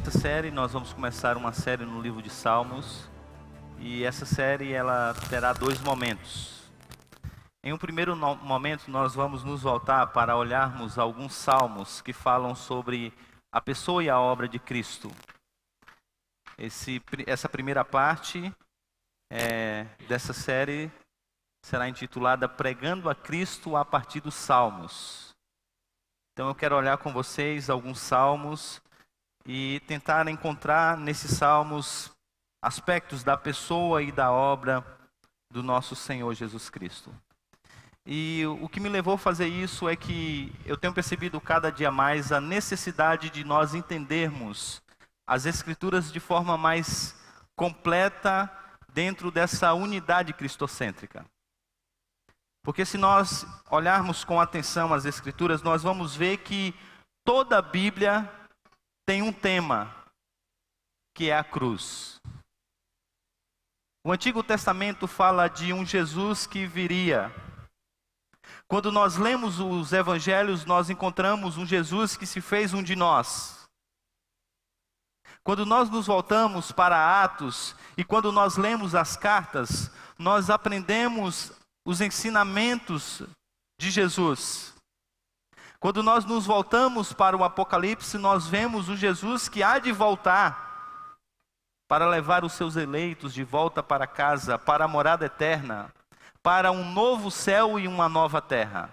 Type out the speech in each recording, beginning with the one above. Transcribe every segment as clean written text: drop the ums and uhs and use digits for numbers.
Nesta série nós vamos começar uma série no livro de Salmos, e essa série ela terá dois momentos. Em um primeiro momento nós vamos nos voltar para olharmos alguns salmos que falam sobre a pessoa e a obra de Cristo. Essa primeira parte dessa série será intitulada Pregando a Cristo a partir dos Salmos. Então eu quero olhar com vocês alguns salmos e tentar encontrar nesses salmos aspectos da pessoa e da obra do nosso Senhor Jesus Cristo. E o que me levou a fazer isso é que eu tenho percebido cada dia mais a necessidade de nós entendermos as Escrituras de forma mais completa dentro dessa unidade cristocêntrica. Porque se nós olharmos com atenção as Escrituras, nós vamos ver que toda a Bíblia tem um tema, que é a cruz. O Antigo Testamento fala de um Jesus que viria. Quando nós lemos os Evangelhos, nós encontramos um Jesus que se fez um de nós. Quando nós nos voltamos para Atos e quando nós lemos as cartas, nós aprendemos os ensinamentos de Jesus. Quando nós nos voltamos para o Apocalipse, nós vemos o Jesus que há de voltar para levar os seus eleitos de volta para casa, para a morada eterna, para um novo céu e uma nova terra.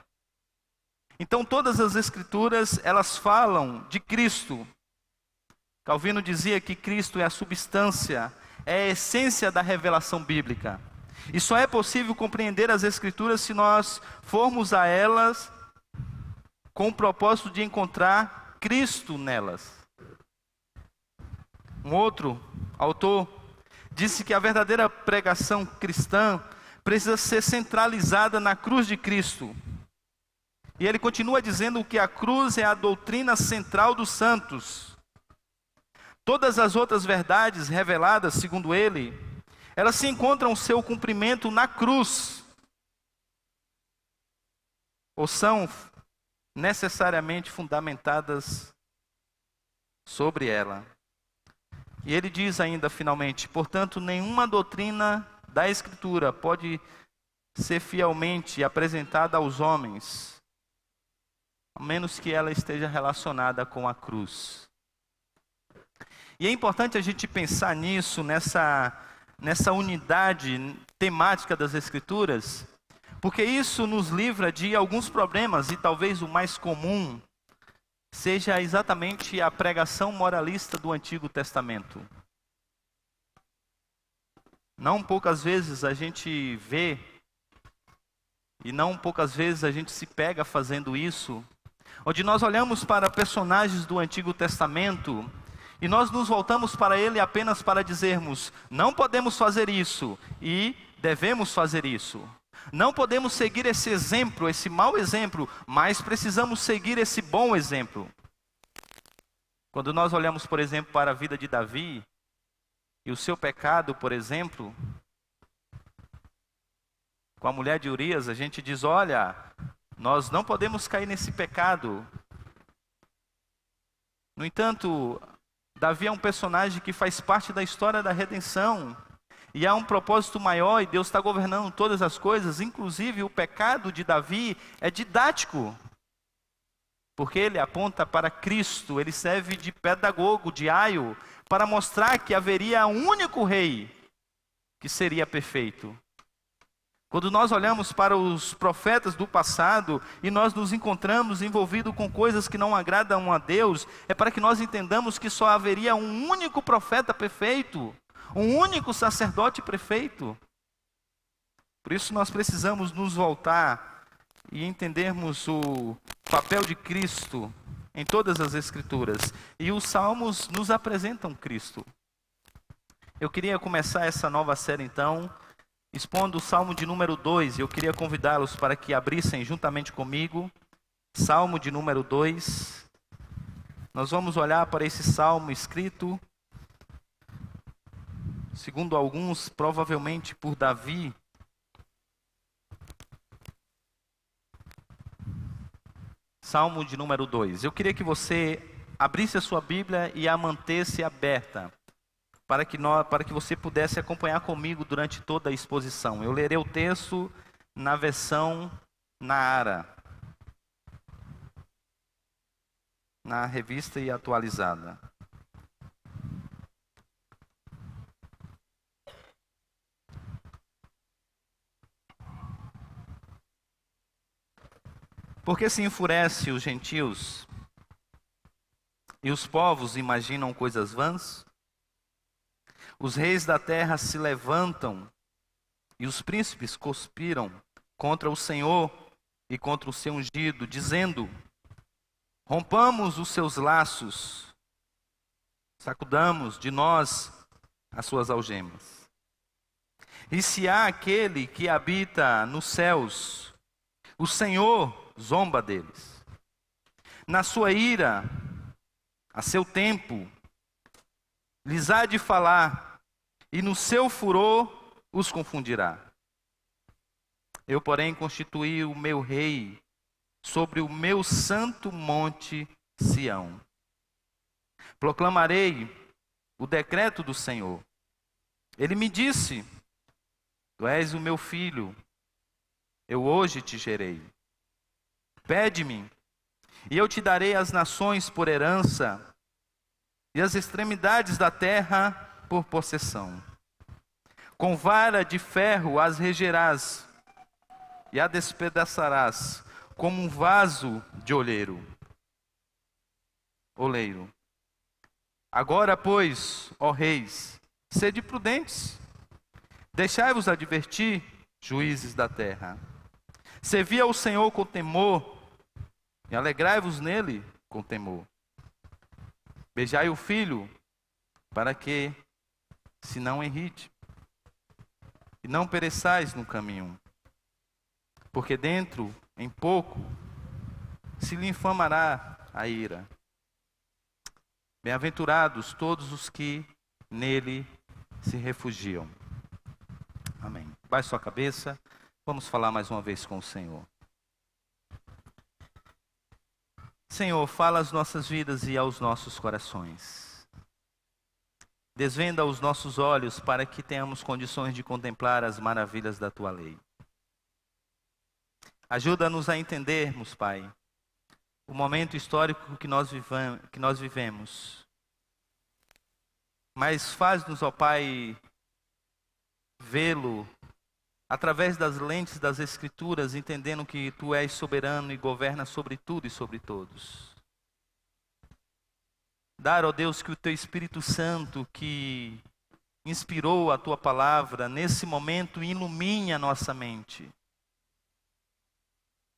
Então todas as Escrituras, elas falam de Cristo. Calvino dizia que Cristo é a substância, é a essência da revelação bíblica. E só é possível compreender as Escrituras se nós formos a elas com o propósito de encontrar Cristo nelas. Um outro autor disse que a verdadeira pregação cristã precisa ser centralizada na cruz de Cristo. E ele continua dizendo que a cruz é a doutrina central dos santos. Todas as outras verdades reveladas, segundo ele, elas se encontram o seu cumprimento na cruz, ou são necessariamente fundamentadas sobre ela. E ele diz ainda finalmente: portanto, nenhuma doutrina da Escritura pode ser fielmente apresentada aos homens, a menos que ela esteja relacionada com a cruz. E é importante a gente pensar nisso, nessa unidade temática das Escrituras, porque isso nos livra de alguns problemas, e talvez o mais comum seja exatamente a pregação moralista do Antigo Testamento. Não poucas vezes a gente vê, e não poucas vezes a gente se pega fazendo isso, onde nós olhamos para personagens do Antigo Testamento e nós nos voltamos para ele apenas para dizermos: não podemos fazer isso e devemos fazer isso. Não podemos seguir esse exemplo, esse mau exemplo, mas precisamos seguir esse bom exemplo. Quando nós olhamos, por exemplo, para a vida de Davi e o seu pecado, por exemplo, com a mulher de Urias, a gente diz: olha, nós não podemos cair nesse pecado. No entanto, Davi é um personagem que faz parte da história da redenção. E há um propósito maior, e Deus está governando todas as coisas, inclusive o pecado de Davi é didático. Porque ele aponta para Cristo, ele serve de pedagogo, de aio, para mostrar que haveria um único rei que seria perfeito. Quando nós olhamos para os profetas do passado e nós nos encontramos envolvidos com coisas que não agradam a Deus, é para que nós entendamos que só haveria um único profeta perfeito, um único sacerdote perfeito. Por isso nós precisamos nos voltar e entendermos o papel de Cristo em todas as Escrituras. E os Salmos nos apresentam Cristo. Eu queria começar essa nova série então, expondo o Salmo de número 2. Eu queria convidá-los para que abrissem juntamente comigo, Salmo de número 2. Nós vamos olhar para esse salmo escrito, segundo alguns, provavelmente por Davi. Salmo de número 2. Eu queria que você abrisse a sua Bíblia e a mantesse aberta, para que você pudesse acompanhar comigo durante toda a exposição. Eu lerei o texto na versão Nahara, na revista e atualizada. Porque se enfurece os gentios e os povos imaginam coisas vãs? Os reis da terra se levantam e os príncipes conspiram contra o Senhor e contra o seu ungido, dizendo: rompamos os seus laços, sacudamos de nós as suas algemas. E se há aquele que habita nos céus, o Senhor zomba deles. Na sua ira, a seu tempo, lhes há de falar, e no seu furor os confundirá. Eu, porém, constituí o meu rei sobre o meu santo monte Sião. Proclamarei o decreto do Senhor. Ele me disse: tu és o meu filho, eu hoje te gerei. Pede-me, e eu te darei as nações por herança, e as extremidades da terra por possessão. Com vara de ferro as regerás, e a despedaçarás, como um vaso de oleiro. Agora, pois, ó reis, sede prudentes, deixai-vos advertir, juízes da terra. Servi ao Senhor com temor, e alegrai-vos nele com temor. Beijai o filho, para que se não irrite, e não pereçais no caminho, porque dentro, em pouco, se lhe infamará a ira. Bem-aventurados todos os que nele se refugiam. Amém. Baixe sua cabeça, vamos falar mais uma vez com o Senhor. Senhor, fala às nossas vidas e aos nossos corações. Desvenda os nossos olhos para que tenhamos condições de contemplar as maravilhas da Tua lei. Ajuda-nos a entendermos, Pai, o momento histórico que nós vivemos. Mas faz-nos, ó Pai, vê-lo através das lentes das Escrituras, entendendo que Tu és soberano e governa sobre tudo e sobre todos. Dar, ó Deus, que o Teu Espírito Santo, que inspirou a Tua palavra, nesse momento ilumine a nossa mente,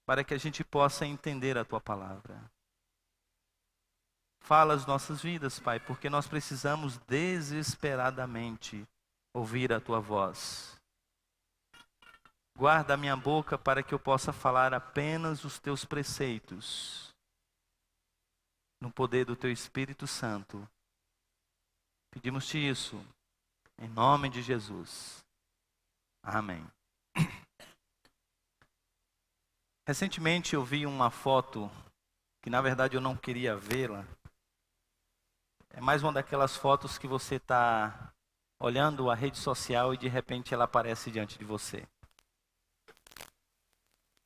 para que a gente possa entender a Tua palavra. Fala as nossas vidas, Pai, porque nós precisamos desesperadamente ouvir a Tua voz. Guarda a minha boca para que eu possa falar apenas os Teus preceitos, no poder do Teu Espírito Santo. Pedimos-te isso, em nome de Jesus. Amém. Recentemente eu vi uma foto, que na verdade eu não queria vê-la. É mais uma daquelas fotos que você está olhando a rede social e de repente ela aparece diante de você.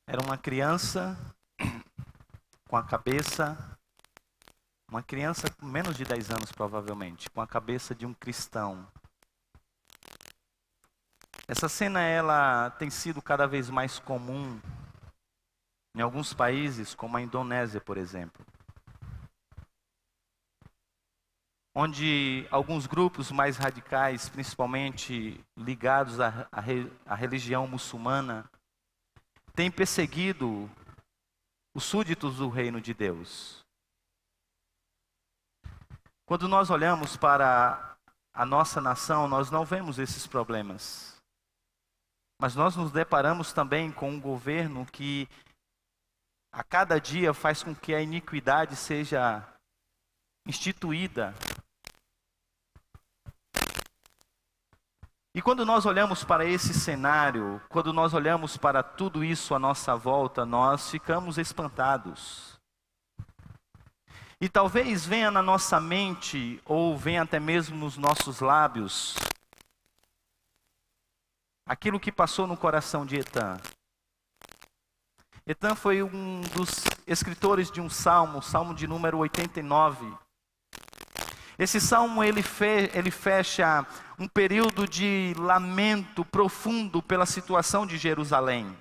Era uma criança com a cabeça, uma criança com menos de 10 anos provavelmente, com a cabeça de um cristão. Essa cena ela tem sido cada vez mais comum em alguns países, como a Indonésia, por exemplo, onde alguns grupos mais radicais, principalmente ligados à religião muçulmana, têm perseguido os súditos do reino de Deus. Quando nós olhamos para a nossa nação, nós não vemos esses problemas. Mas nós nos deparamos também com um governo que a cada dia faz com que a iniquidade seja instituída. E quando nós olhamos para esse cenário, quando nós olhamos para tudo isso à nossa volta, nós ficamos espantados. E talvez venha na nossa mente, ou venha até mesmo nos nossos lábios, aquilo que passou no coração de Etã. Etã foi um dos escritores de um salmo, o salmo de número 89. Esse salmo ele fecha um período de lamento profundo pela situação de Jerusalém.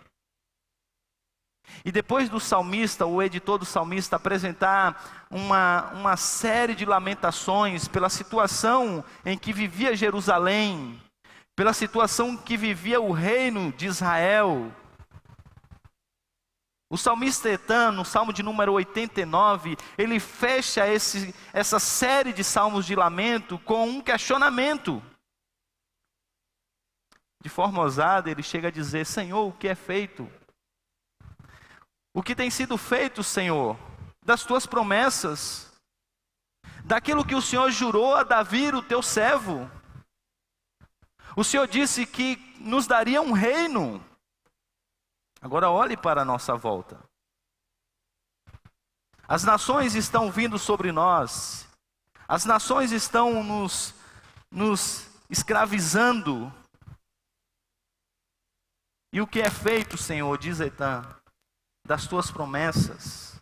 E depois do salmista, o editor do salmista, apresentar uma série de lamentações pela situação em que vivia Jerusalém, pela situação em que vivia o reino de Israel, o salmista Etã, no salmo de número 89, ele fecha essa série de salmos de lamento com um questionamento. De forma ousada, ele chega a dizer: Senhor, o que é feito? O que tem sido feito, Senhor, das tuas promessas, daquilo que o Senhor jurou a Davi, o teu servo? O Senhor disse que nos daria um reino. Agora olhe para a nossa volta. As nações estão vindo sobre nós. As nações estão nos escravizando. E o que é feito, Senhor, diz Etã, das tuas promessas,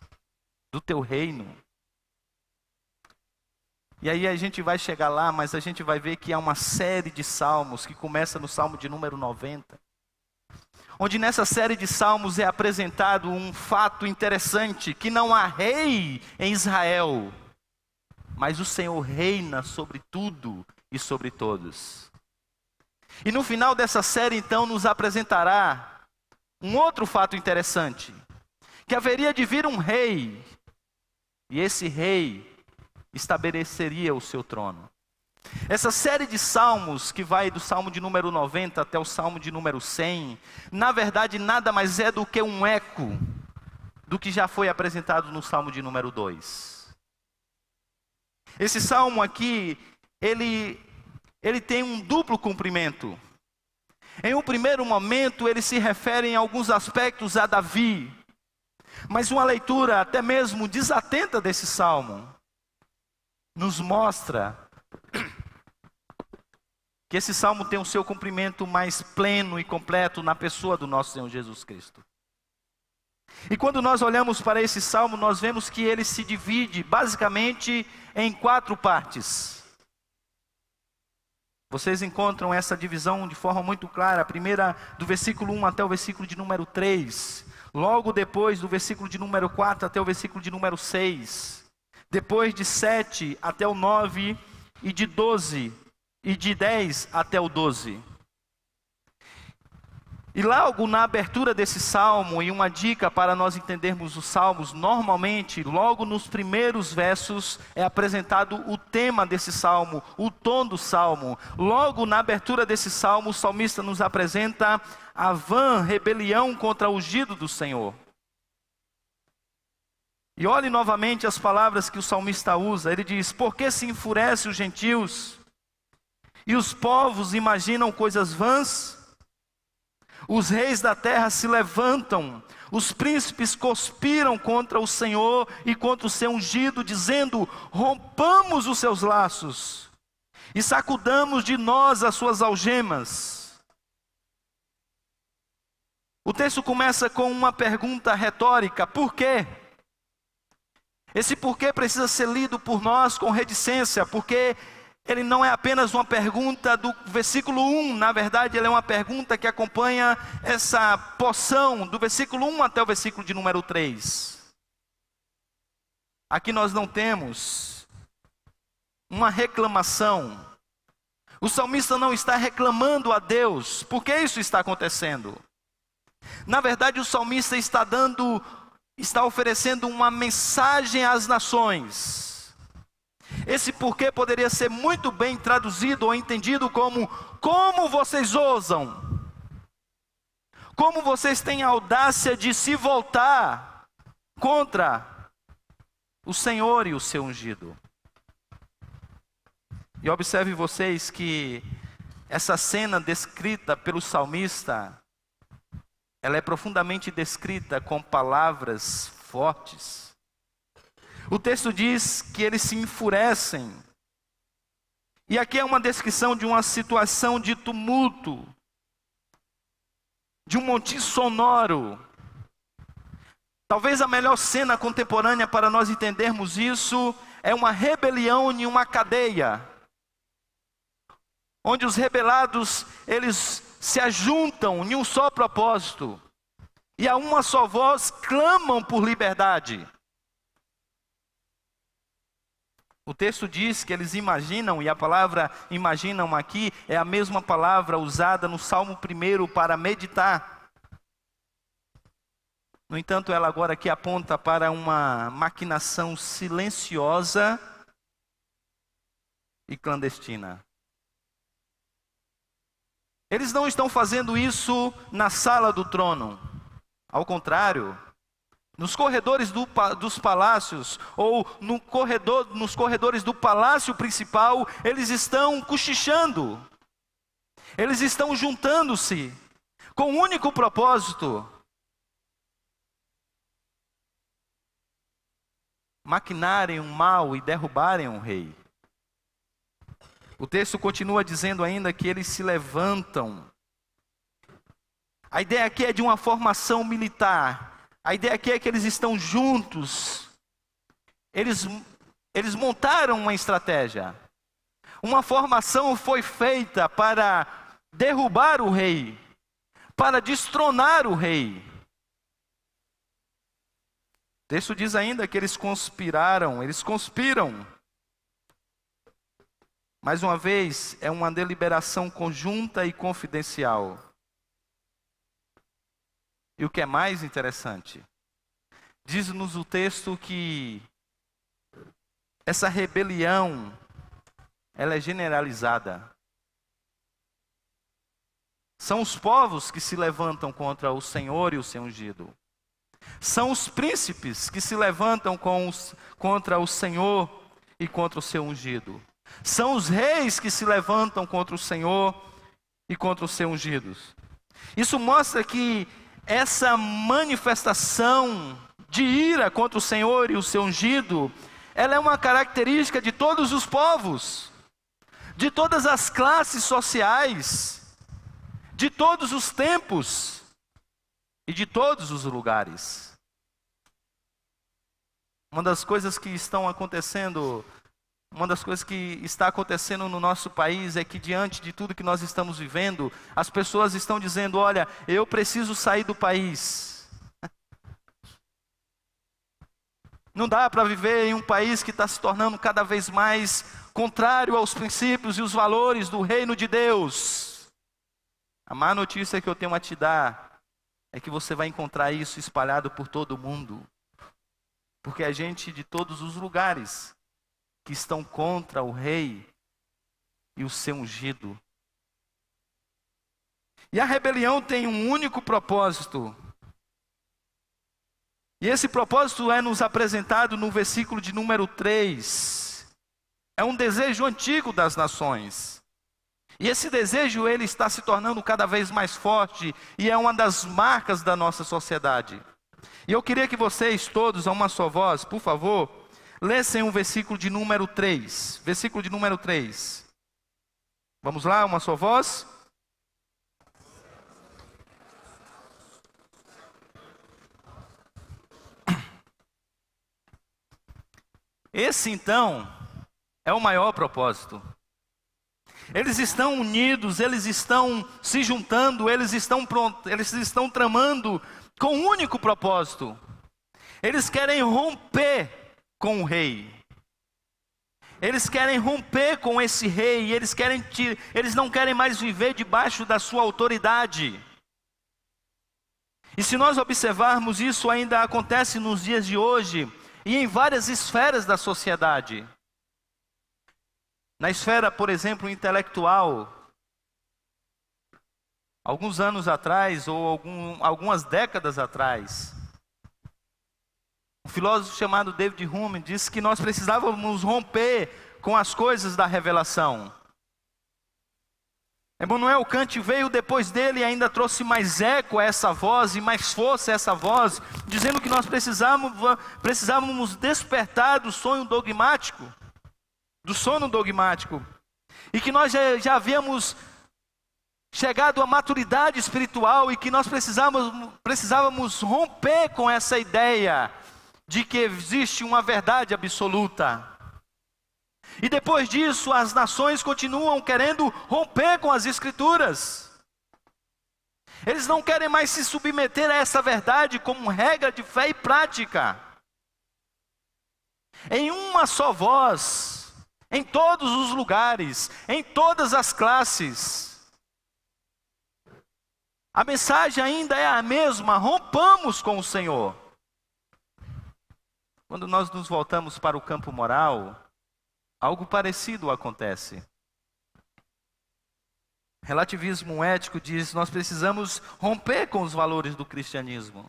do teu reino? E aí a gente vai chegar lá, mas a gente vai ver que há uma série de salmos, que começa no salmo de número 90. Onde nessa série de salmos é apresentado um fato interessante, que não há rei em Israel, mas o Senhor reina sobre tudo e sobre todos. E no final dessa série então nos apresentará um outro fato interessante, que haveria de vir um rei, e esse rei estabeleceria o seu trono. Essa série de salmos, que vai do salmo de número 90 até o salmo de número 100, na verdade nada mais é do que um eco do que já foi apresentado no salmo de número 2. Esse salmo aqui, ele tem um duplo cumprimento. Em um primeiro momento, ele se refere em alguns aspectos a Davi, mas uma leitura até mesmo desatenta desse salmo nos mostra que esse salmo tem o seu cumprimento mais pleno e completo na pessoa do nosso Senhor Jesus Cristo. E quando nós olhamos para esse salmo, nós vemos que ele se divide basicamente em 4 partes. Vocês encontram essa divisão de forma muito clara. A primeira, do versículo 1 até o versículo de número 3. Logo depois, do versículo de número 4 até o versículo de número 6. Depois de 7 até o 9 e de 12 e de 10 até o 12. E logo na abertura desse salmo, e uma dica para nós entendermos os salmos, normalmente, logo nos primeiros versos, é apresentado o tema desse salmo, o tom do salmo. Logo na abertura desse salmo, o salmista nos apresenta a vã rebelião contra o ungido do Senhor. E olhe novamente as palavras que o salmista usa. Ele diz: por que se enfurece os gentios? E os povos imaginam coisas vãs? Os reis da terra se levantam, os príncipes conspiram contra o Senhor e contra o seu ungido, dizendo: rompamos os seus laços e sacudamos de nós as suas algemas. O texto começa com uma pergunta retórica: por quê? Esse porquê precisa ser lido por nós com reticência, porque ele não é apenas uma pergunta do versículo 1, na verdade ele é uma pergunta que acompanha essa porção do versículo 1 até o versículo de número 3. Aqui nós não temos uma reclamação. O salmista não está reclamando a Deus, por que isso está acontecendo? Na verdade o salmista está oferecendo uma mensagem às nações. Esse porquê poderia ser muito bem traduzido ou entendido como: como vocês ousam? Como vocês têm a audácia de se voltar contra o Senhor e o seu ungido? E observe vocês que essa cena descrita pelo salmista, ela é profundamente descrita com palavras fortes. O texto diz que eles se enfurecem. E aqui é uma descrição de uma situação de tumulto, de um monte sonoro. Talvez a melhor cena contemporânea para nós entendermos isso é uma rebelião em uma cadeia, onde os rebelados, eles se ajuntam em um só propósito, e a uma só voz clamam por liberdade. O texto diz que eles imaginam, e a palavra imaginam aqui é a mesma palavra usada no Salmo 1 para meditar. No entanto, ela agora aqui aponta para uma maquinação silenciosa e clandestina. Eles não estão fazendo isso na sala do trono. Ao contrário, nos corredores dos palácios, ou nos corredores do palácio principal, eles estão cochichando. Eles estão juntando-se com um único propósito: maquinarem um mal e derrubarem um rei. O texto continua dizendo ainda que eles se levantam. A ideia aqui é de uma formação militar. A ideia aqui é que eles estão juntos. Eles montaram uma estratégia. Uma formação foi feita para derrubar o rei, para destronar o rei. O texto diz ainda que eles conspiram. Mais uma vez, é uma deliberação conjunta e confidencial. E o que é mais interessante, diz-nos o texto que essa rebelião, ela é generalizada. São os povos que se levantam contra o Senhor e o seu ungido. São os príncipes que se levantam contra o Senhor e contra o seu ungido. São os reis que se levantam contra o Senhor e contra os seus ungidos. Isso mostra que essa manifestação de ira contra o Senhor e o seu ungido, ela é uma característica de todos os povos, de todas as classes sociais, de todos os tempos e de todos os lugares. Uma das coisas que está acontecendo no nosso país é que, diante de tudo que nós estamos vivendo, as pessoas estão dizendo: olha, eu preciso sair do país. Não dá para viver em um país que está se tornando cada vez mais contrário aos princípios e os valores do reino de Deus. A má notícia que eu tenho a te dar é que você vai encontrar isso espalhado por todo o mundo. Porque é gente de todos os lugares que estão contra o rei e o seu ungido. E a rebelião tem um único propósito. E esse propósito é nos apresentado no versículo de número 3. É um desejo antigo das nações. E esse desejo, ele está se tornando cada vez mais forte, e é uma das marcas da nossa sociedade. E eu queria que vocês todos, a uma só voz, por favor, lessem o versículo de número 3. Versículo de número 3. Vamos lá, uma só voz. Esse então é o maior propósito. Eles estão unidos, eles estão se juntando, eles estão tramando com um único propósito. Eles querem romper com o rei. Eles querem romper com esse rei. Eles não querem mais viver debaixo da sua autoridade. E se nós observarmos, isso ainda acontece nos dias de hoje e em várias esferas da sociedade. Na esfera, por exemplo, intelectual, alguns anos atrás, ou algumas décadas atrás, um filósofo chamado David Hume disse que nós precisávamos romper com as coisas da revelação. Emmanuel Kant veio depois dele e ainda trouxe mais eco a essa voz e mais força a essa voz, dizendo que nós precisávamos despertar do sono dogmático, e que nós já havíamos chegado à maturidade espiritual e que nós precisávamos romper com essa ideia de que existe uma verdade absoluta. E depois disso, as nações continuam querendo romper com as Escrituras. Eles não querem mais se submeter a essa verdade como regra de fé e prática. Em uma só voz, em todos os lugares, em todas as classes. A mensagem ainda é a mesma: rompamos com o Senhor. Quando nós nos voltamos para o campo moral, algo parecido acontece. Relativismo ético diz: nós precisamos romper com os valores do cristianismo.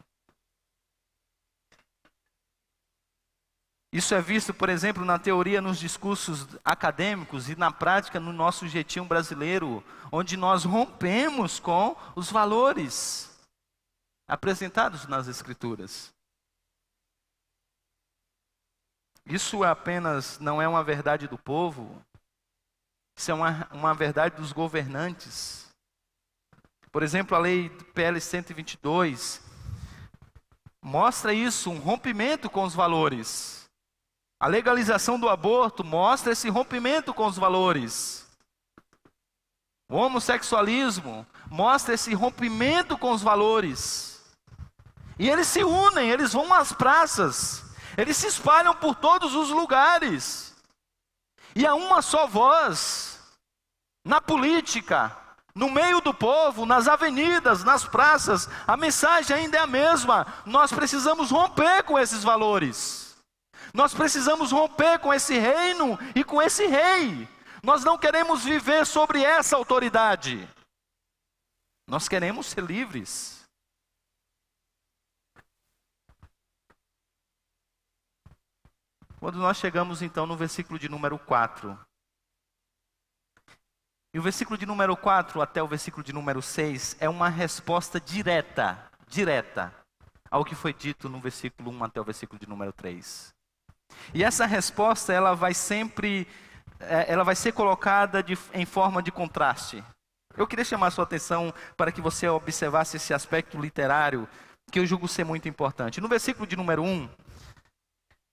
Isso é visto, por exemplo, na teoria, nos discursos acadêmicos e na prática no nosso jeitinho brasileiro, onde nós rompemos com os valores apresentados nas Escrituras. Isso apenas não é uma verdade do povo, isso é uma verdade dos governantes. Por exemplo, a lei PL 122 mostra isso, um rompimento com os valores. A legalização do aborto mostra esse rompimento com os valores. O homossexualismo mostra esse rompimento com os valores. E eles se unem, eles vão às praças, eles se espalham por todos os lugares. E há uma só voz, na política, no meio do povo, nas avenidas, nas praças, a mensagem ainda é a mesma: nós precisamos romper com esses valores. Nós precisamos romper com esse reino e com esse rei. Nós não queremos viver sobre essa autoridade. Nós queremos ser livres. Quando nós chegamos então no versículo de número 4. E o versículo de número 4 até o versículo de número 6 é uma resposta direta ao que foi dito no versículo 1 até o versículo de número 3. E essa resposta, ela vai ser colocada em forma de contraste. Eu queria chamar a sua atenção para que você observasse esse aspecto literário, que eu julgo ser muito importante. No versículo de número 1,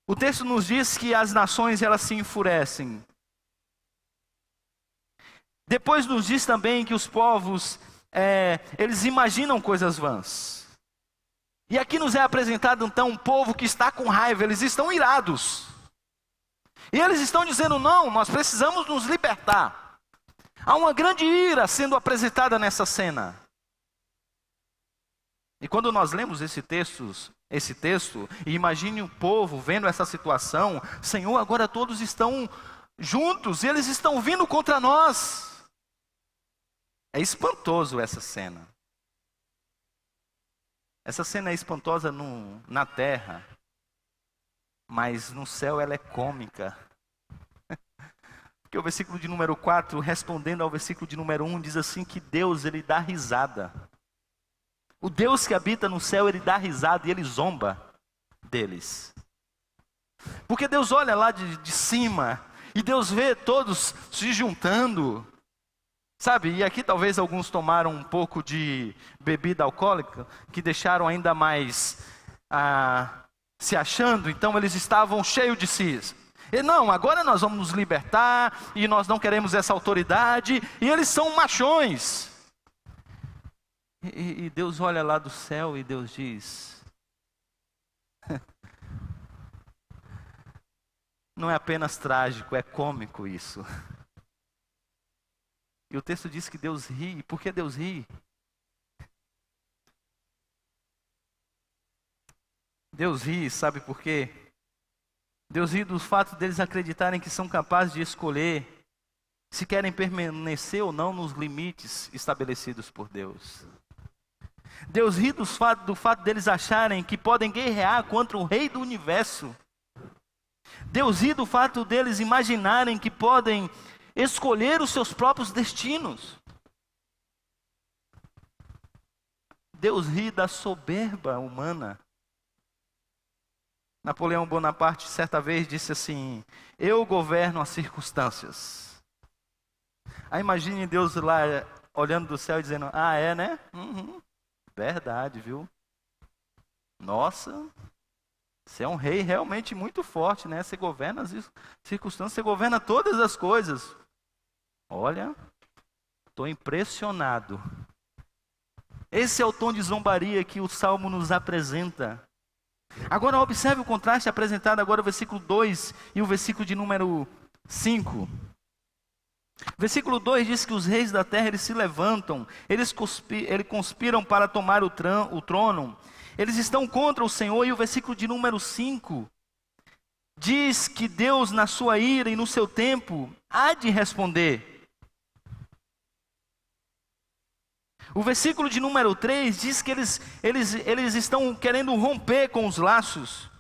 o texto nos diz que as nações, elas se enfurecem. Depois nos diz também que os povos, eles imaginam coisas vãs. E aqui nos é apresentado então um povo que está com raiva, eles estão irados. E eles estão dizendo: não, nós precisamos nos libertar. Há uma grande ira sendo apresentada nessa cena. E quando nós lemos esse texto, e imagine o povo vendo essa situação: Senhor, agora todos estão juntos, e eles estão vindo contra nós. É espantoso essa cena. Essa cena é espantosa na terra, mas no céu ela é cômica. Porque o versículo de número 4, respondendo ao versículo de número 1, diz assim que Deus, ele dá risada. O Deus que habita no céu, ele dá risada e ele zomba deles. Porque Deus olha lá de cima e Deus vê todos se juntando. Sabe, e aqui talvez alguns tomaram um pouco de bebida alcoólica, que deixaram ainda mais se achando, então eles estavam cheios de si. E não, agora nós vamos nos libertar, e nós não queremos essa autoridade, e eles são machões. E Deus olha lá do céu e Deus diz: não é apenas trágico, é cômico isso. E o texto diz que Deus ri. Por que Deus ri? Deus ri, sabe por quê? Deus ri do fato deles acreditarem que são capazes de escolher se querem permanecer ou não nos limites estabelecidos por Deus. Deus ri do fato deles acharem que podem guerrear contra o Rei do Universo. Deus ri do fato deles imaginarem que podem escolher os seus próprios destinos. Deus ri da soberba humana. Napoleão Bonaparte, certa vez, disse assim: eu governo as circunstâncias. Aí imagine Deus lá, olhando do céu e dizendo: ah, é, né? Verdade, viu? Nossa, você é um rei realmente muito forte, né? Você governa as circunstâncias, você governa todas as coisas. Olha, estou impressionado. Esse é o tom de zombaria que o Salmo nos apresenta. Agora observe o contraste apresentado agora, o versículo 2 e o versículo de número 5. Versículo 2 diz que os reis da terra eles se levantam, eles conspiram para tomar o trono, eles estão contra o Senhor. E o versículo de número 5 diz que Deus, na sua ira e no seu tempo, há de responder. O versículo de número 3 diz que eles estão querendo romper com os laços,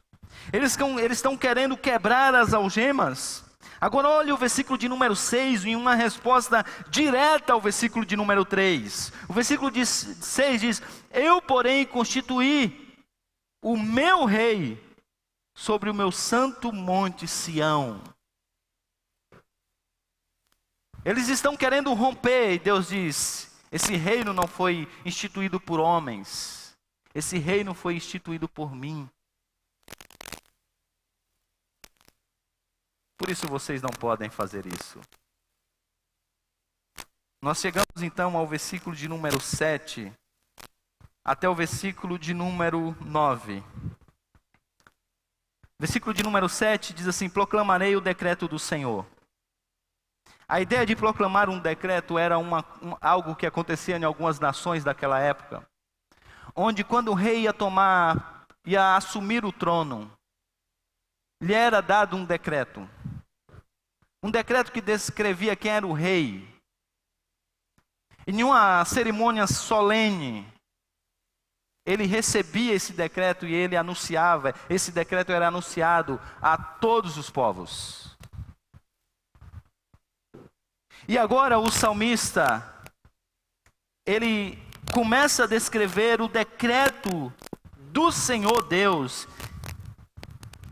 eles estão querendo quebrar as algemas. Agora olhe o versículo de número 6 em uma resposta direta ao versículo de número 3. O versículo 6 diz: eu, porém, constituí o meu rei sobre o meu santo monte Sião. Eles estão querendo romper, e Deus diz: esse reino não foi instituído por homens, esse reino foi instituído por mim. Por isso vocês não podem fazer isso. Nós chegamos então ao versículo de número 7, até o versículo de número 9. Versículo de número 7 diz assim: proclamarei o decreto do Senhor. A ideia de proclamar um decreto era algo que acontecia em algumas nações daquela época, onde quando o rei ia assumir o trono, lhe era dado um decreto que descrevia quem era o rei. Em uma cerimônia solene, ele recebia esse decreto e ele anunciava, esse decreto era anunciado a todos os povos. E agora o salmista, ele começa a descrever o decreto do Senhor Deus,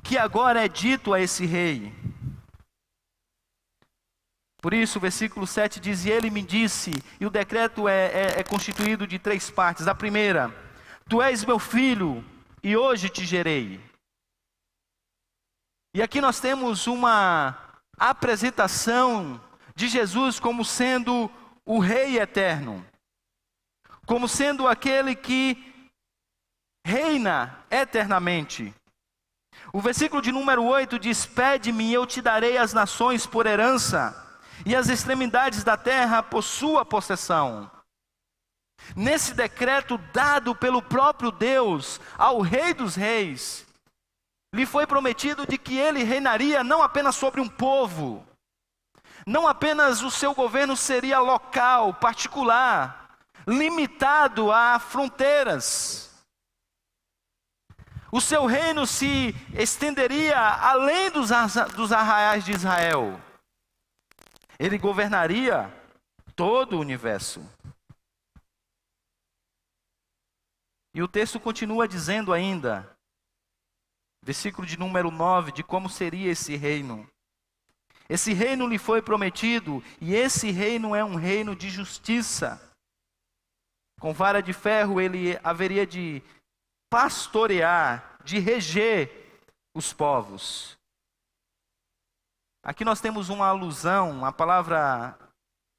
que agora é dito a esse rei. Por isso o versículo 7 diz: e ele me disse, e o decreto é constituído de 3 partes. A primeira: tu és meu filho, e hoje te gerei. E aqui nós temos uma apresentação de Jesus como sendo o Rei eterno, como sendo aquele que reina eternamente. O versículo de número 8 diz: pede-me e eu te darei as nações por herança, e as extremidades da terra por sua possessão. Nesse decreto dado pelo próprio Deus ao Rei dos Reis, lhe foi prometido de que ele reinaria não apenas sobre um povo, não apenas o seu governo seria local, particular, limitado a fronteiras. O seu reino se estenderia além dos arraiais de Israel. Ele governaria todo o universo. E o texto continua dizendo ainda, versículo de número 9, de como seria esse reino. Esse reino lhe foi prometido, e esse reino é um reino de justiça. Com vara de ferro ele haveria de pastorear, de reger os povos. Aqui nós temos uma alusão, a palavra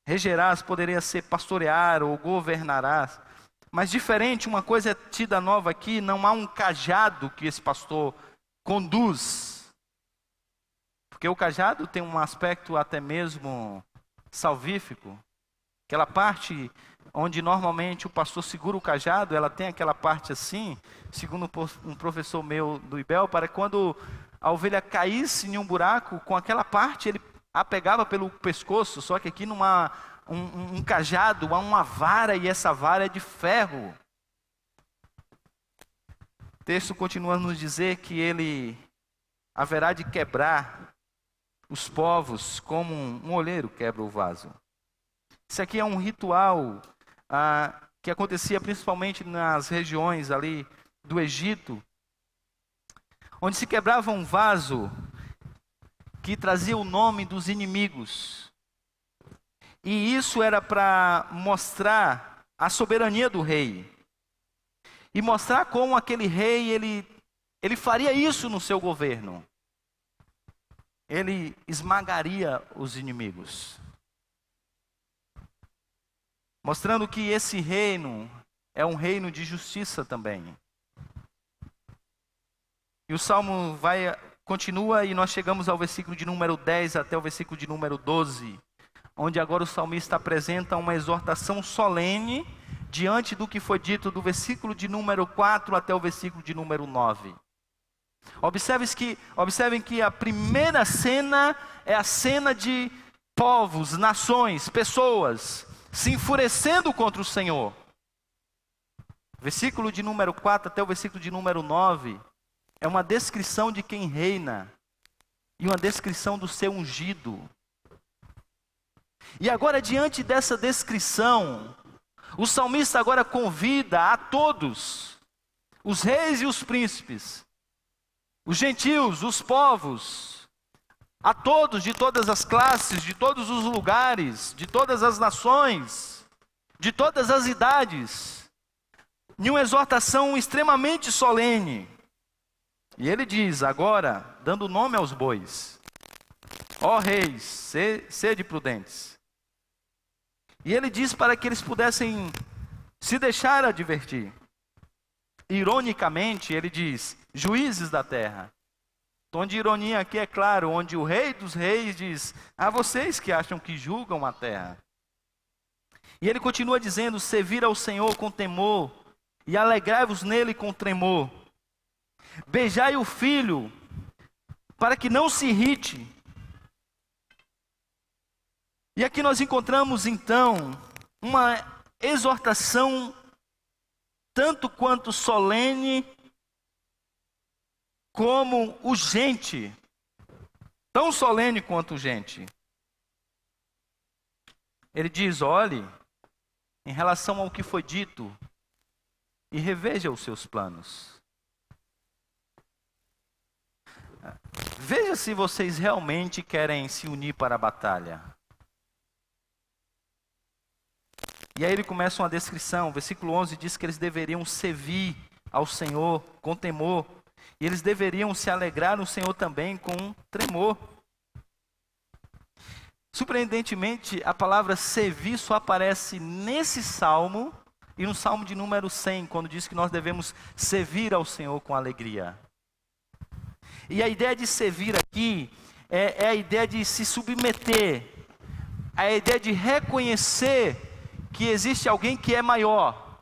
regerás poderia ser pastorear ou governarás. Mas diferente, uma coisa é tida nova aqui, não há um cajado que esse pastor conduz. Porque o cajado tem um aspecto até mesmo salvífico. Aquela parte onde normalmente o pastor segura o cajado, ela tem aquela parte assim, segundo um professor meu do IBEL, para quando a ovelha caísse em um buraco, com aquela parte ele a pegava pelo pescoço, só que aqui não há um cajado, há uma vara, e essa vara é de ferro. O texto continua a nos dizer que ele haverá de quebrar os povos como um olheiro quebra o vaso. Isso aqui é um ritual que acontecia principalmente nas regiões ali do Egito, onde se quebrava um vaso que trazia o nome dos inimigos. E isso era para mostrar a soberania do rei. E mostrar como aquele rei, ele faria isso no seu governo. Ele esmagaria os inimigos. Mostrando que esse reino é um reino de justiça também. E o salmo continua e nós chegamos ao versículo de número 10 até o versículo de número 12, onde agora o salmista apresenta uma exortação solene diante do que foi dito do versículo de número 4 até o versículo de número 9. Observem que a primeira cena é a cena de povos, nações, pessoas se enfurecendo contra o Senhor. Versículo de número 4 até o versículo de número 9 é uma descrição de quem reina e uma descrição do seu ungido. E agora, diante dessa descrição, o salmista agora convida a todos, os reis e os príncipes, os gentios, os povos, a todos de todas as classes, de todos os lugares, de todas as nações, de todas as idades, em uma exortação extremamente solene. E ele diz agora, dando nome aos bois: ó reis, sede prudentes. E ele diz para que eles pudessem se deixar advertir. Ironicamente, ele diz: juízes da terra. Tom de ironia aqui é claro, onde o rei dos reis diz: a vocês que acham que julgam a terra. E ele continua dizendo: servir ao Senhor com temor e alegrai-vos nele com tremor. Beijai o filho, para que não se irrite. E aqui nós encontramos então uma exortação tanto quanto solene, como urgente, tão solene quanto urgente. Ele diz: olhe, em relação ao que foi dito, e reveja os seus planos. Veja se vocês realmente querem se unir para a batalha. E aí ele começa uma descrição, o versículo 11 diz que eles deveriam servir ao Senhor com temor, e eles deveriam se alegrar no Senhor também com tremor. Surpreendentemente, a palavra servir só aparece nesse salmo e no salmo de número 100, quando diz que nós devemos servir ao Senhor com alegria. E a ideia de servir aqui é a ideia de se submeter, a ideia de reconhecer que existe alguém que é maior,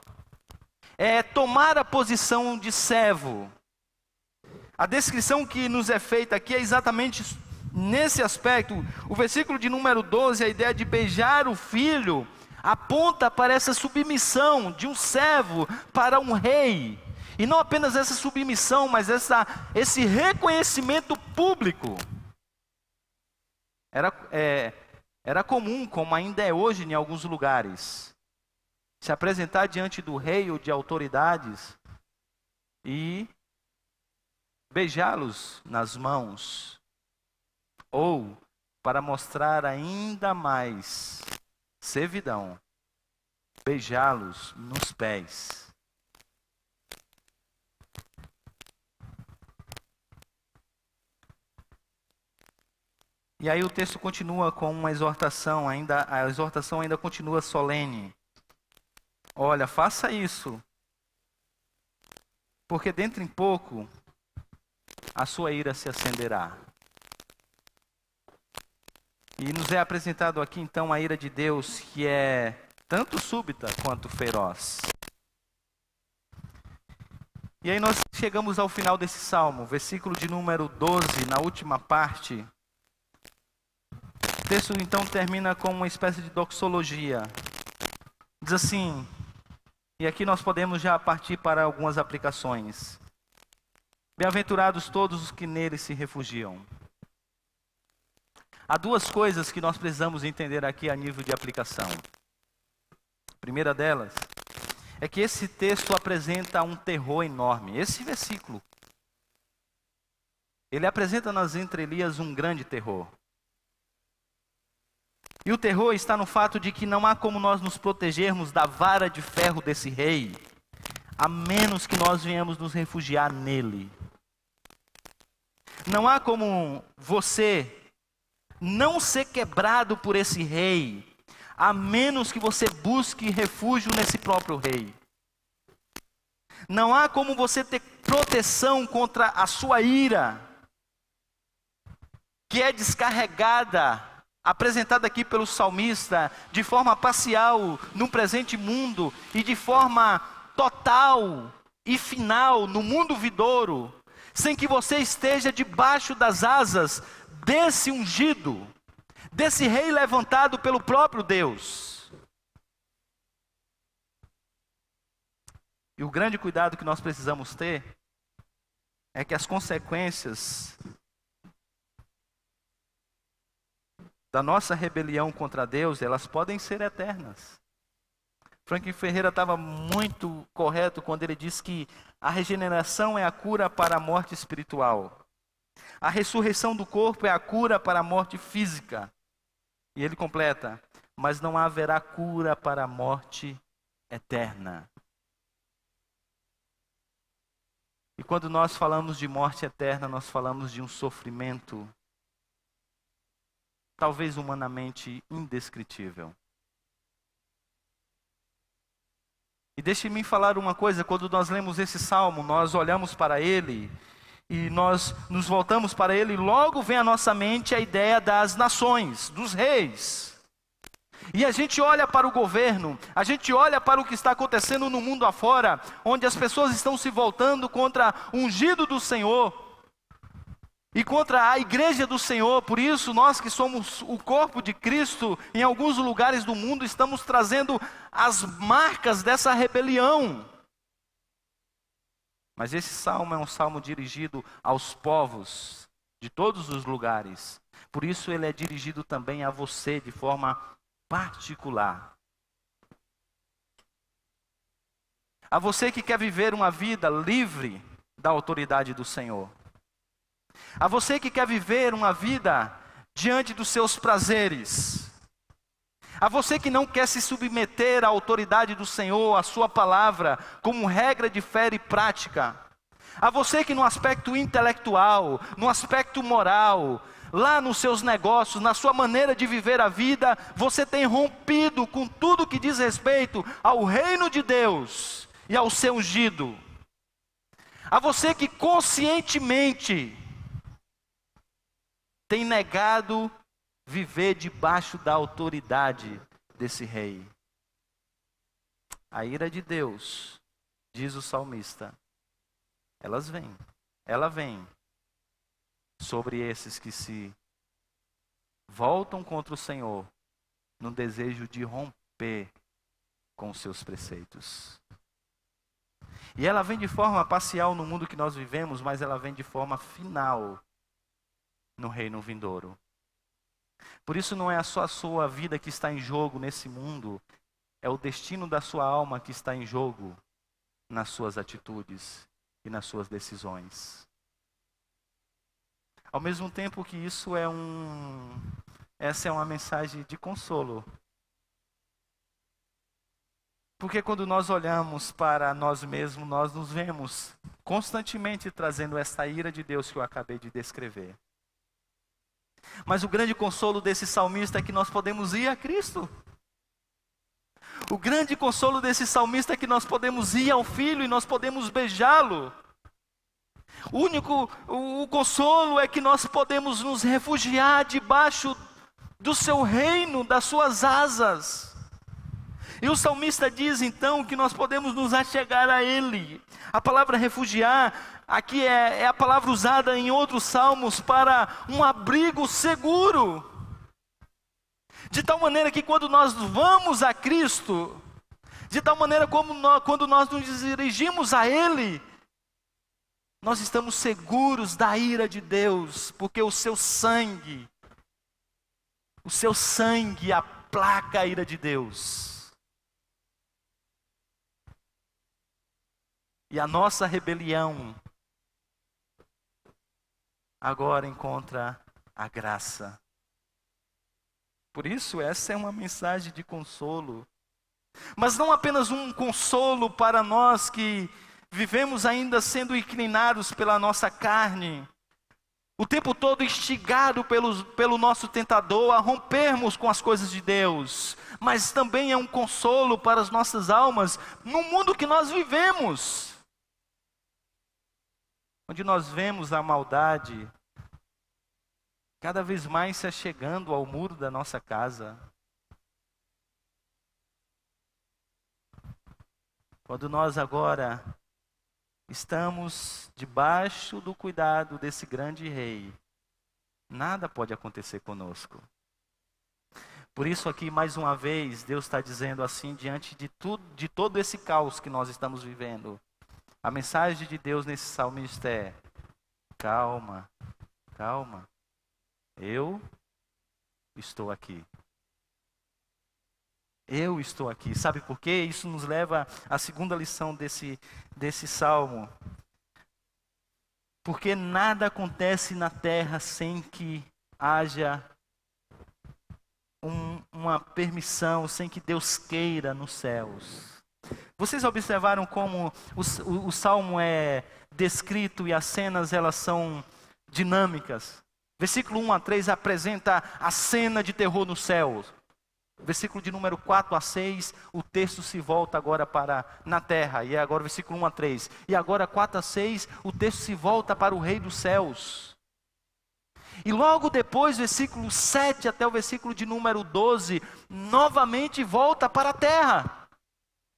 é tomar a posição de servo. A descrição que nos é feita aqui é exatamente nesse aspecto. O versículo de número 12, a ideia de beijar o filho, aponta para essa submissão de um servo para um rei. E não apenas essa submissão, mas esse reconhecimento público. Era comum, como ainda é hoje em alguns lugares, se apresentar diante do rei ou de autoridades e beijá-los nas mãos, ou para mostrar ainda mais servidão, beijá-los nos pés. E aí o texto continua com uma exortação, a exortação ainda continua solene. Olha, faça isso, porque dentro em pouco a sua ira se acenderá. E nos é apresentado aqui então a ira de Deus, que é tanto súbita quanto feroz. E aí nós chegamos ao final desse salmo, versículo de número 12, na última parte. O texto então termina com uma espécie de doxologia. Diz assim, e aqui nós podemos já partir para algumas aplicações. Bem-aventurados todos os que nele se refugiam. Há duas coisas que nós precisamos entender aqui a nível de aplicação. A primeira delas é que esse texto apresenta um terror enorme. Esse versículo, ele apresenta nas entrelinhas um grande terror. E o terror está no fato de que não há como nós nos protegermos da vara de ferro desse rei, a menos que nós venhamos nos refugiar nele. Não há como você não ser quebrado por esse rei, a menos que você busque refúgio nesse próprio rei. Não há como você ter proteção contra a sua ira, que é descarregada, apresentada aqui pelo salmista, de forma parcial no presente mundo e de forma total e final no mundo vindouro, sem que você esteja debaixo das asas desse ungido, desse rei levantado pelo próprio Deus. E o grande cuidado que nós precisamos ter é que as consequências da nossa rebelião contra Deus, elas podem ser eternas. Franklin Ferreira estava muito correto quando ele diz que a regeneração é a cura para a morte espiritual. A ressurreição do corpo é a cura para a morte física. E ele completa: mas não haverá cura para a morte eterna. E quando nós falamos de morte eterna, nós falamos de um sofrimento talvez humanamente indescritível. E deixe-me falar uma coisa: quando nós lemos esse salmo, nós olhamos para ele e nós nos voltamos para ele, e logo vem à nossa mente a ideia das nações, dos reis. E a gente olha para o governo, a gente olha para o que está acontecendo no mundo afora, onde as pessoas estão se voltando contra o ungido do Senhor e contra a igreja do Senhor. Por isso, nós que somos o corpo de Cristo, em alguns lugares do mundo, estamos trazendo as marcas dessa rebelião. Mas esse salmo é um salmo dirigido aos povos de todos os lugares. Por isso ele é dirigido também a você de forma particular. A você que quer viver uma vida livre da autoridade do Senhor. A você que quer viver uma vida diante dos seus prazeres. A você que não quer se submeter à autoridade do Senhor, à sua palavra, como regra de fé e prática. A você que no aspecto intelectual, no aspecto moral, lá nos seus negócios, na sua maneira de viver a vida, você tem rompido com tudo que diz respeito ao reino de Deus e ao seu ungido. A você que conscientemente tem negado viver debaixo da autoridade desse rei. A ira de Deus, diz o salmista, ela vem sobre esses que se voltam contra o Senhor no desejo de romper com os seus preceitos. E ela vem de forma parcial no mundo que nós vivemos, mas ela vem de forma final no reino vindouro. Por isso não é só a sua vida que está em jogo nesse mundo, é o destino da sua alma que está em jogo nas suas atitudes e nas suas decisões. Ao mesmo tempo que essa é uma mensagem de consolo. Porque quando nós olhamos para nós mesmos, nós nos vemos constantemente trazendo essa ira de Deus que eu acabei de descrever. Mas o grande consolo desse salmista é que nós podemos ir a Cristo. O grande consolo desse salmista é que nós podemos ir ao Filho e nós podemos beijá-lo. O consolo é que nós podemos nos refugiar debaixo do seu reino, das suas asas. E o salmista diz então que nós podemos nos achegar a Ele. A palavra refugiar aqui é a palavra usada em outros salmos para um abrigo seguro. De tal maneira que quando nós vamos a Cristo, de tal maneira como quando nós nos dirigimos a Ele, nós estamos seguros da ira de Deus, porque o seu sangue aplaca a ira de Deus. E a nossa rebelião agora encontra a graça. Por isso, essa é uma mensagem de consolo. Mas não apenas um consolo para nós que vivemos ainda sendo inclinados pela nossa carne, o tempo todo instigado pelo nosso tentador a rompermos com as coisas de Deus, mas também é um consolo para as nossas almas no mundo que nós vivemos, onde nós vemos a maldade cada vez mais se achegando ao muro da nossa casa. Quando nós agora estamos debaixo do cuidado desse grande rei, nada pode acontecer conosco. Por isso aqui, mais uma vez, Deus está dizendo assim, diante de tudo, de todo esse caos que nós estamos vivendo, a mensagem de Deus nesse salmista é: calma, calma, eu estou aqui. Eu estou aqui. Sabe por quê? Isso nos leva à segunda lição desse salmo. Porque nada acontece na terra sem que haja uma permissão, sem que Deus queira nos céus. Vocês observaram como o salmo é descrito e as cenas elas são dinâmicas? Versículo 1 a 3 apresenta a cena de terror no céu. Versículo de número 4 a 6, o texto se volta agora para na terra. E agora versículo 1 a 3. E agora 4 a 6, o texto se volta para o rei dos céus. E logo depois, versículo 7 até o versículo de número 12, novamente volta para a terra.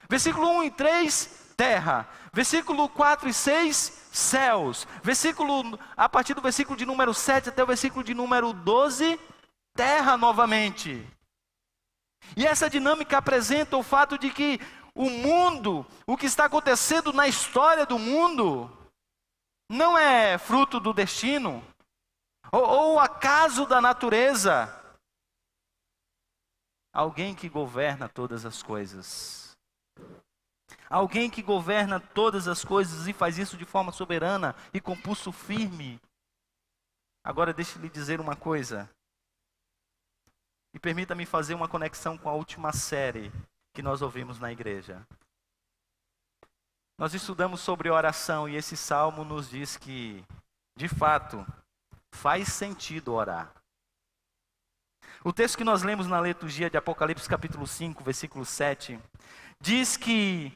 Versículo 1 e 3, terra. Versículo 4 e 6, céus. A partir do versículo de número 7 até o versículo de número 12, terra novamente. E essa dinâmica apresenta o fato de que o mundo, o que está acontecendo na história do mundo, não é fruto do destino, ou acaso da natureza. Alguém que governa todas as coisas. Alguém que governa todas as coisas e faz isso de forma soberana e com pulso firme. Agora deixe-me lhe dizer uma coisa. E permita-me fazer uma conexão com a última série que nós ouvimos na igreja. Nós estudamos sobre oração e esse salmo nos diz que, de fato, faz sentido orar. O texto que nós lemos na liturgia de Apocalipse capítulo 5, versículo 7, diz que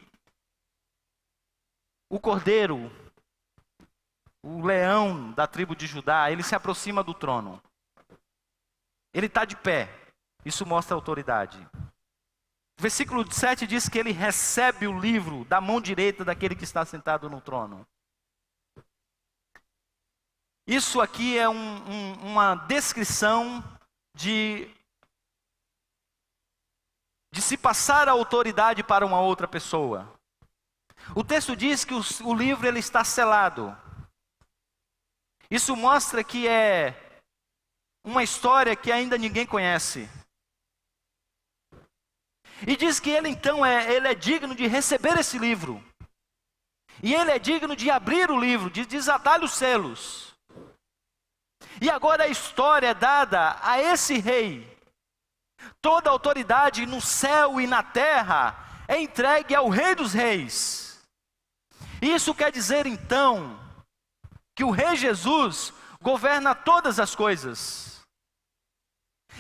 o cordeiro, o leão da tribo de Judá, ele se aproxima do trono. Ele está de pé. Isso mostra autoridade. Versículo 7 diz que ele recebe o livro da mão direita daquele que está sentado no trono. Isso aqui é uma descrição de se passar a autoridade para uma outra pessoa. O texto diz que o livro ele está selado. Isso mostra que é uma história que ainda ninguém conhece. E diz que ele então ele é digno de receber esse livro. E ele é digno de abrir o livro, de desatar os selos. E agora a história é dada a esse rei. Toda a autoridade no céu e na terra é entregue ao Rei dos Reis. Isso quer dizer então que o Rei Jesus governa todas as coisas.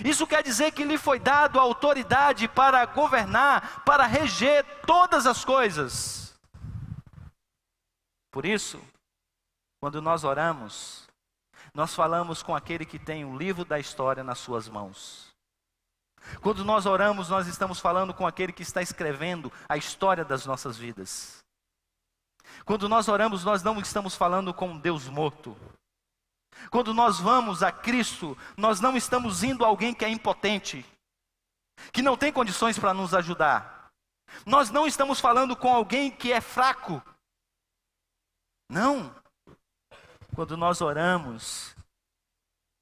Isso quer dizer que lhe foi dado a autoridade para governar, para reger todas as coisas. Por isso, quando nós oramos, nós falamos com aquele que tem o livro da história nas suas mãos. Quando nós oramos, nós estamos falando com aquele que está escrevendo a história das nossas vidas. Quando nós oramos, nós não estamos falando com um Deus morto. Quando nós vamos a Cristo, nós não estamos indo a alguém que é impotente, que não tem condições para nos ajudar. Nós não estamos falando com alguém que é fraco. Não. Quando nós oramos,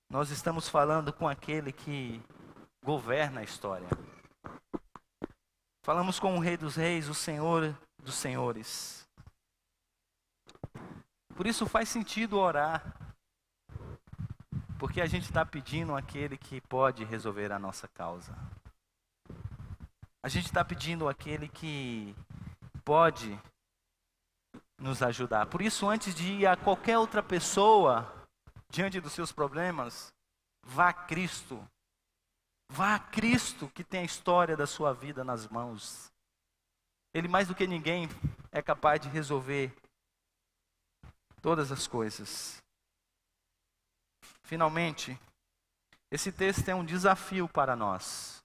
nós estamos falando com aquele que governa a história. Falamos com o Rei dos Reis, o Senhor dos Senhores. Por isso faz sentido orar. Porque a gente está pedindo aquele que pode resolver a nossa causa. A gente está pedindo aquele que pode nos ajudar. Por isso, antes de ir a qualquer outra pessoa, diante dos seus problemas, vá a Cristo. Vá a Cristo, que tem a história da sua vida nas mãos. Ele, mais do que ninguém, é capaz de resolver todas as coisas. Finalmente, esse texto é um desafio para nós.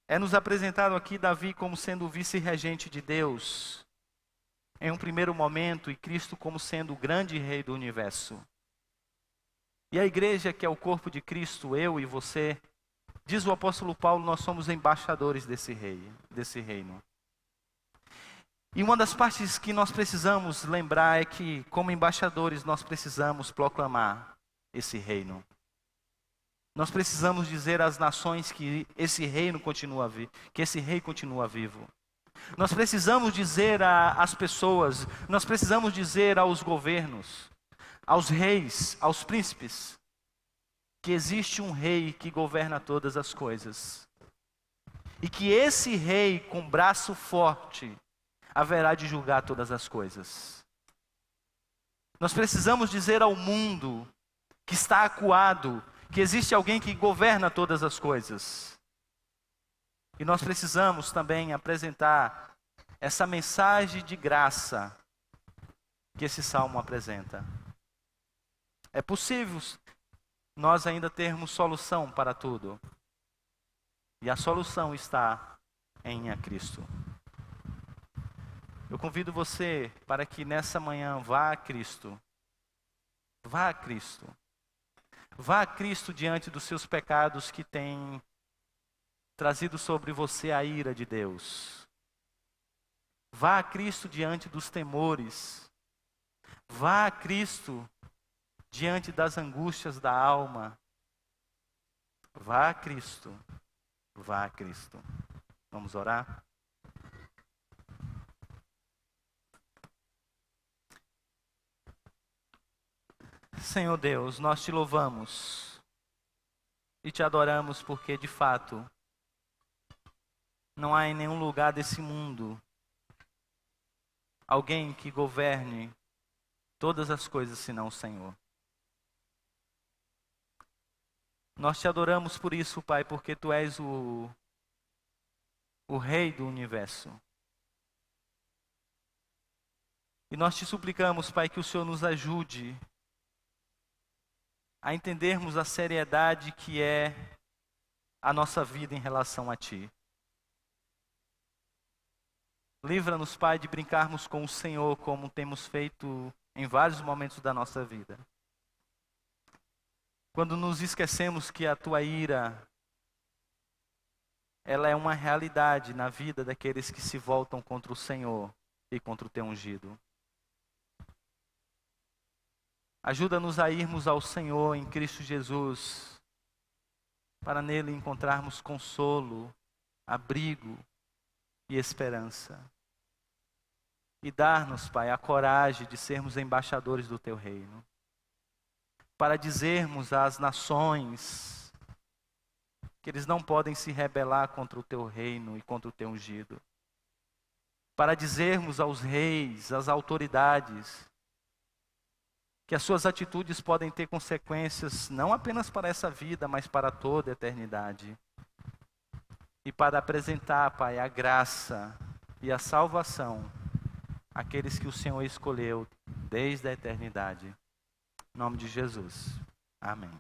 É nos apresentado aqui Davi como sendo o vice-regente de Deus, em um primeiro momento, e Cristo como sendo o grande rei do universo. E a igreja, que é o corpo de Cristo, eu e você, diz o apóstolo Paulo, nós somos embaixadores desse reino. E uma das partes que nós precisamos lembrar é que, como embaixadores, nós precisamos proclamar esse reino. Nós precisamos dizer às nações que esse reino continua vivo, que esse rei continua vivo. Nós precisamos dizer às pessoas, nós precisamos dizer aos governos, aos reis, aos príncipes, que existe um rei que governa todas as coisas. E que esse rei, com braço forte, haverá de julgar todas as coisas. Nós precisamos dizer ao mundo que está acuado, que existe alguém que governa todas as coisas. E nós precisamos também apresentar essa mensagem de graça que esse salmo apresenta. É possível nós ainda termos solução para tudo. E a solução está em Cristo. Eu convido você para que nessa manhã vá a Cristo. Vá a Cristo. Vá a Cristo diante dos seus pecados que têm trazido sobre você a ira de Deus. Vá a Cristo diante dos temores. Vá a Cristo diante das angústias da alma. Vá a Cristo. Vá a Cristo. Vamos orar? Senhor Deus, nós te louvamos e te adoramos porque, de fato, não há em nenhum lugar desse mundo alguém que governe todas as coisas senão o Senhor. Nós te adoramos por isso, Pai, porque Tu és o Rei do universo. E nós te suplicamos, Pai, que o Senhor nos ajude a entendermos a seriedade que é a nossa vida em relação a Ti. Livra-nos, Pai, de brincarmos com o Senhor como temos feito em vários momentos da nossa vida. Quando nos esquecemos que a Tua ira, ela é uma realidade na vida daqueles que se voltam contra o Senhor e contra o Teu ungido. Ajuda-nos a irmos ao Senhor em Cristo Jesus, para nele encontrarmos consolo, abrigo e esperança. E dar-nos, Pai, a coragem de sermos embaixadores do Teu reino. Para dizermos às nações que eles não podem se rebelar contra o Teu reino e contra o Teu ungido. Para dizermos aos reis, às autoridades, que as suas atitudes podem ter consequências não apenas para essa vida, mas para toda a eternidade. E para apresentar, Pai, a graça e a salvação àqueles que o Senhor escolheu desde a eternidade. Em nome de Jesus. Amém.